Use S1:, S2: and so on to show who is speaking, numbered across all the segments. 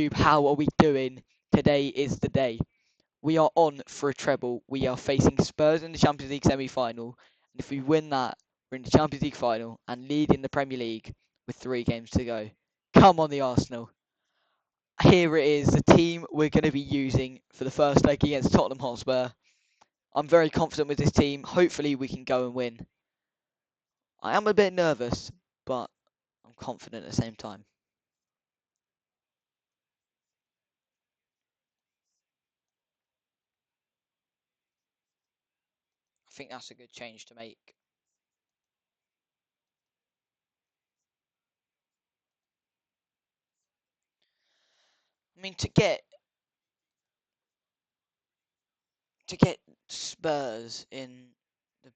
S1: YouTube, how are we doing? Today is the day. We are on for a treble. We are facing Spurs in the Champions League semi-final. And if we win that, we're in the Champions League final and leading the Premier League with 3 games to go. Come on, the Arsenal. Here it is, the team we're going to be using for the first leg against Tottenham Hotspur. I'm very confident with this team. Hopefully we can go and win. I am a bit nervous, but I'm confident at the same time. I think that's a good change to make. I mean, to get Spurs in the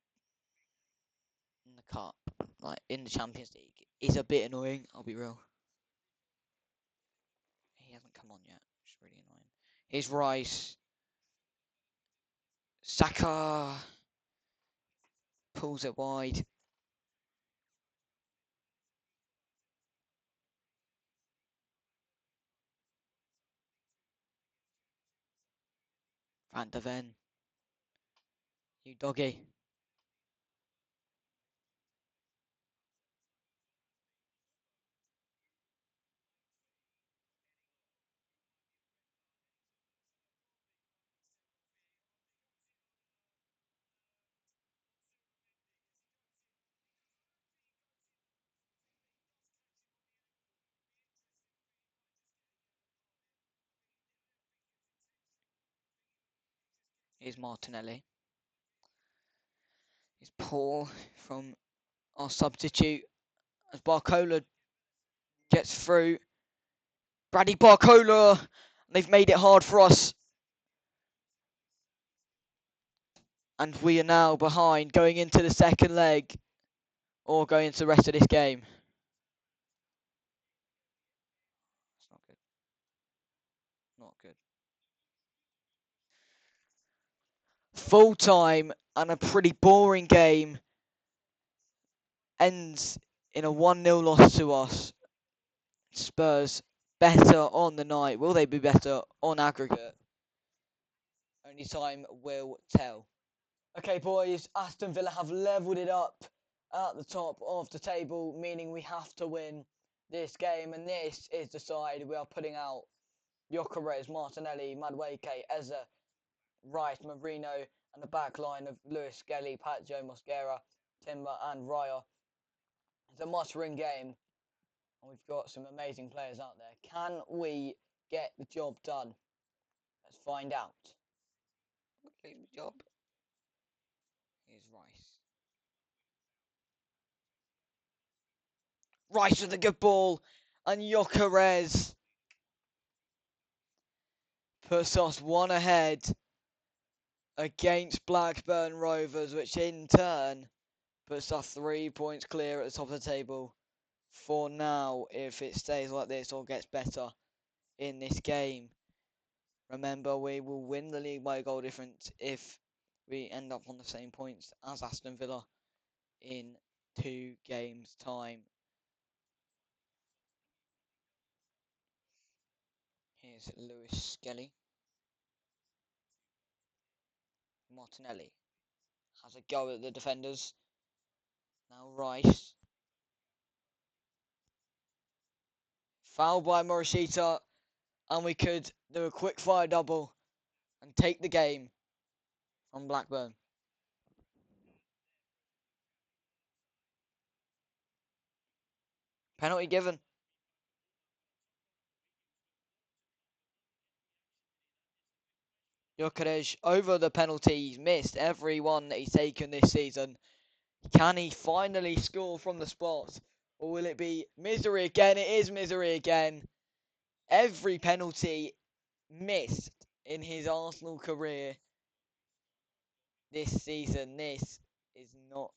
S1: cup, like in the Champions League, is a bit annoying. I'll be real. He hasn't come on yet, which is really annoying. Here's Rice. Saka pulls it wide. Van de Ven. You doggy. Here's Martinelli. Here's Paul from our substitute as Barcola gets through. Brady Barcola. They've made it hard for us. And we are now behind going into the second leg. Or going into the rest of this game. It's not good. Not good. Full time and a pretty boring game ends in a 1-0 loss to us. Spurs better on the night. Will they be better on aggregate? Only time will tell. Okay, boys, Aston Villa have levelled it up at the top of the table, meaning we have to win this game. And this is the side we are putting out. Gyökeres, Martinelli, Madueke, Eze, Rice, Marino, and the back line of Lewis, Skelly, Patjo, Mosquera, Timber, and Raya. It's a must-win game, and we've got some amazing players out there. Can we get the job done? Let's find out. Complete the job. Here's Rice. Rice with a good ball, and Gyökeres puts us one ahead against Blackburn Rovers, which in turn puts us 3 points clear at the top of the table for now, if it stays like this or gets better in this game. Remember, we will win the league by a goal difference if we end up on the same points as Aston Villa in 2 games' time. Here's Lewis Skelly. Martinelli has a go at the defenders. Now Rice. Foul by Morishita, and we could do a quick fire double and take the game from Blackburn. Penalty given. Gyökeres over the penalties, missed every one that he's taken this season. Can he finally score from the spot? Or will it be misery again? It is misery again. Every penalty missed in his Arsenal career this season. This is not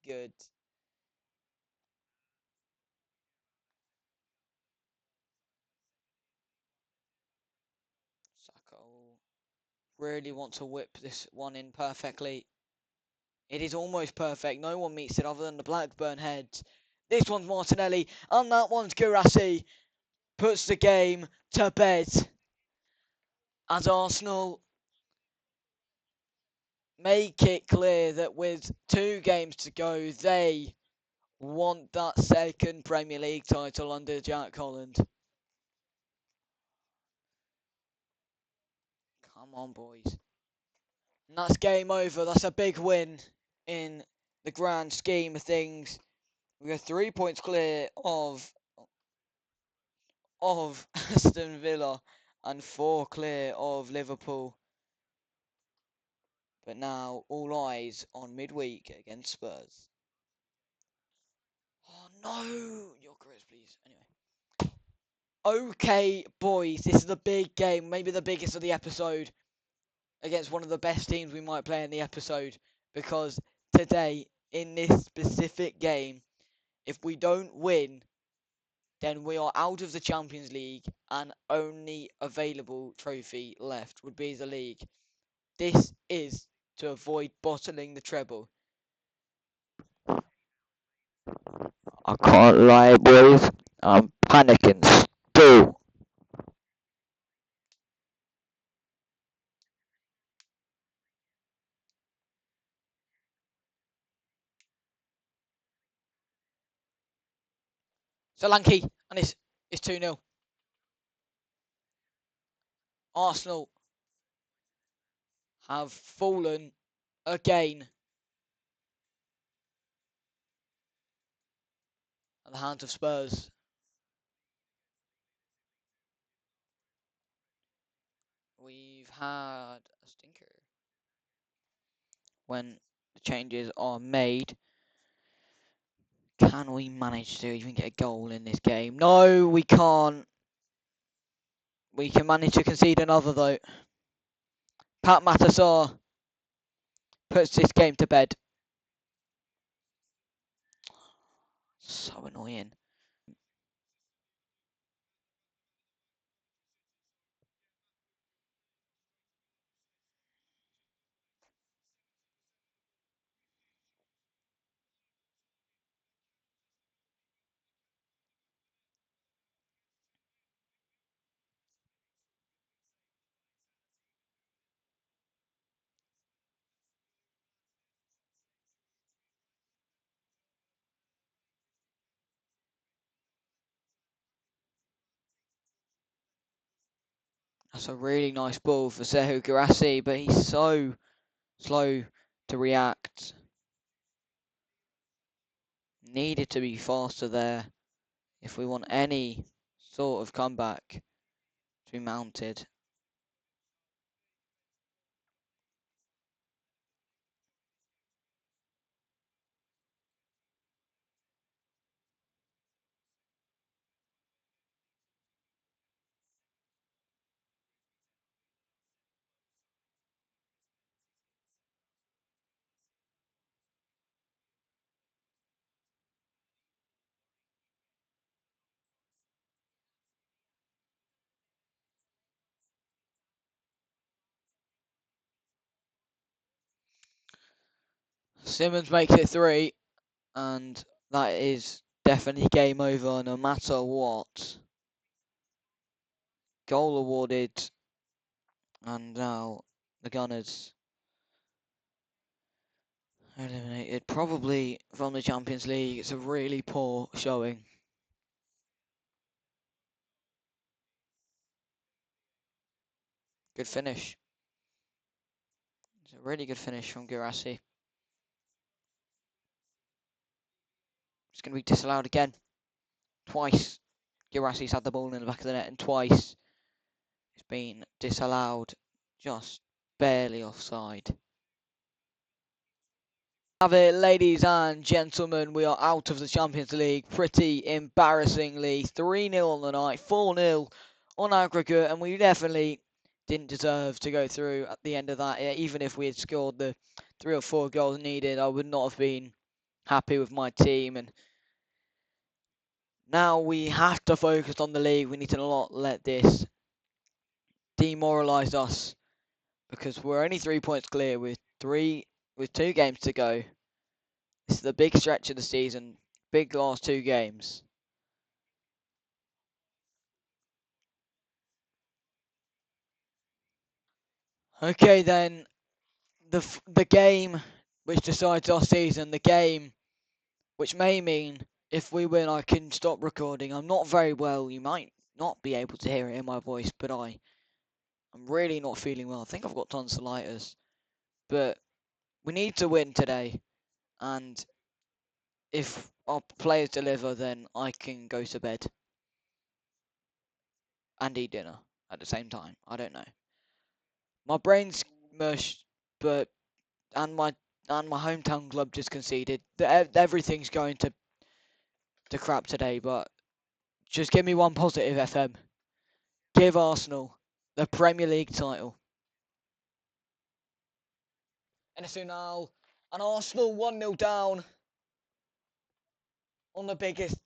S1: good. Saka really want to whip this one in perfectly. It is almost perfect. No one meets it other than the Blackburn heads. This one's Martinelli, and that one's Guirassy. puts the game to bed as Arsenal make it clear that with 2 games to go, they want that second Premier League title under Jack Holland. Come on, boys. And that's game over. That's a big win in the grand scheme of things. We're 3 points clear of Aston Villa and 4 clear of Liverpool. But now all eyes on midweek against Spurs. Oh no! Your Chris, please. Anyway. Okay, boys, this is a big game, maybe the biggest of the episode, against one of the best teams we might play in the episode. Because today, in this specific game, if we don't win, then we are out of the Champions League and only available trophy left would be the league. This is to avoid bottling the treble. I can't lie, boys. I'm panicking still. Solanke, and it's 2-0. Arsenal have fallen again at the hands of Spurs. We've had a stinker when the changes are made. Can we manage to even get a goal in this game? No, we can't. We can manage to concede another though. Pat Matasar puts this game to bed. So annoying. That's a really nice ball for Sergio Guirassy, but he's so slow to react. Needed to be faster there if we want any sort of comeback to be mounted. Simmons makes it 3, and that is definitely game over no matter what. Goal awarded, and now the Gunners eliminated, probably from the Champions League. It's a really poor showing. Good finish. It's a really good finish from Guirassy. It's going to be disallowed again. Twice Guirassy's had the ball in the back of the net, and twice it's been disallowed. Just barely offside. Have it, ladies and gentlemen, we are out of the Champions League pretty embarrassingly. 3-0 on the night, 4-0 on aggregate, and we definitely didn't deserve to go through at the end of that. Even if we had scored the 3 or 4 goals needed, I would not have been happy with my team. And now we have to focus on the league. We need to not let this demoralise us, because we're only 3 points clear with 2 games to go. This is the big stretch of the season, big last 2 games. Okay then, the game which decides our season, the game which may mean if we win I can stop recording. I'm not very well, you might not be able to hear it in my voice, but I'm really not feeling well. I think I've got tonsillitis. But we need to win today, and if our players deliver then I can go to bed and eat dinner at the same time. I don't know. My brain's mush, but and my hometown club just conceded. Everything's going to crap today, but just give me one positive, FM. Give Arsenal the Premier League title. And so now, and Arsenal 1-0 down on the biggest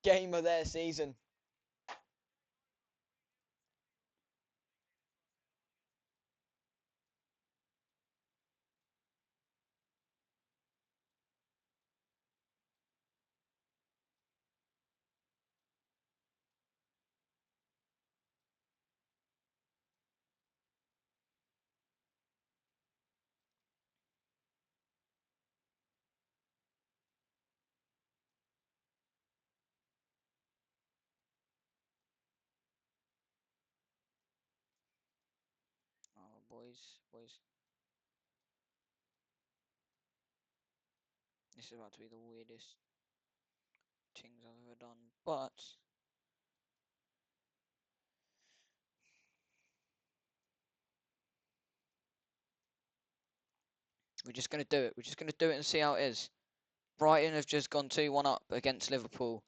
S1: game of their season. Oh, boys. This is about to be the weirdest things I've ever done, but we're just going to do it. We're just going to do it and see how it is. Brighton have just gone 2-1 up against Liverpool.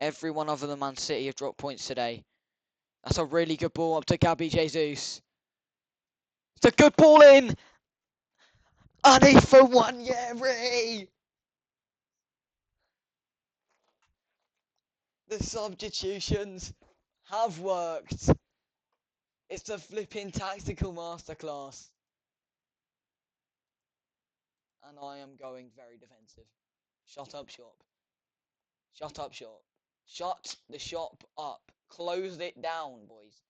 S1: Everyone other than Man City have dropped points today. That's a really good ball up to Gabby Jesus. It's a good ball in! And he for one, Yeri! The substitutions have worked. It's a flipping tactical masterclass. And I am going very defensive. Shut up shop. Shut up shop. Shut the shop up. Close it down, boys.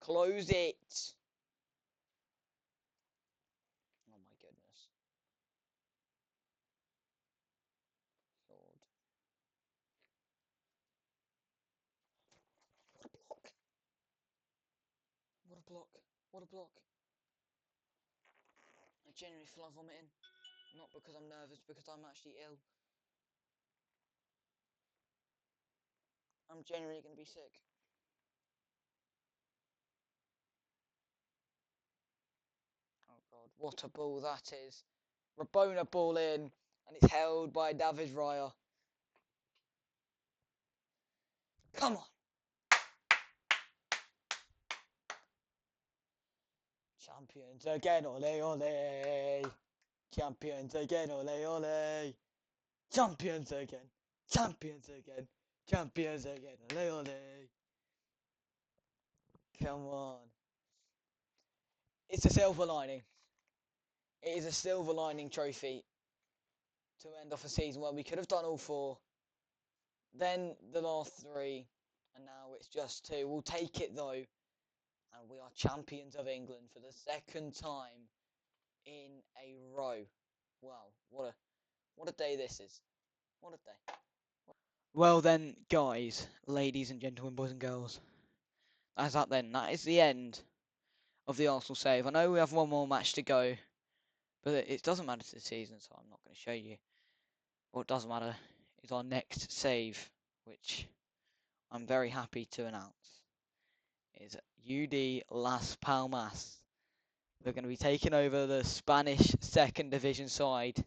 S1: Close it. Oh my goodness. Lord. What a block. What a block. What a block. I genuinely feel like vomiting. Not because I'm nervous, because I'm actually ill. I'm genuinely going to be sick. Oh god, what a ball that is. Rabona ball in, and it's held by David Raya. Come on. Champions again, ole ole. Champions again, ole ole. Champions again. Champions again. Champions again, ole ole. Come on. It's a silver lining. It is a silver lining trophy to end off a season where we could have done all four. Then the last three. And now it's just two. We'll take it though. And we are champions of England for the second time in a row. Wow, what a day this is. What a day. Well then, guys, ladies and gentlemen, boys and girls, that's that then. That is the end of the Arsenal save. I know we have one more match to go, but it doesn't matter to the season, so I'm not going to show you. What does matter is our next save, which I'm very happy to announce, is UD Las Palmas. They're going to be taking over the Spanish second division side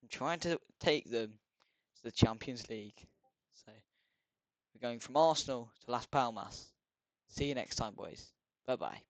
S1: and trying to take them to the Champions League. So we're going from Arsenal to Las Palmas. See you next time, boys. Bye bye.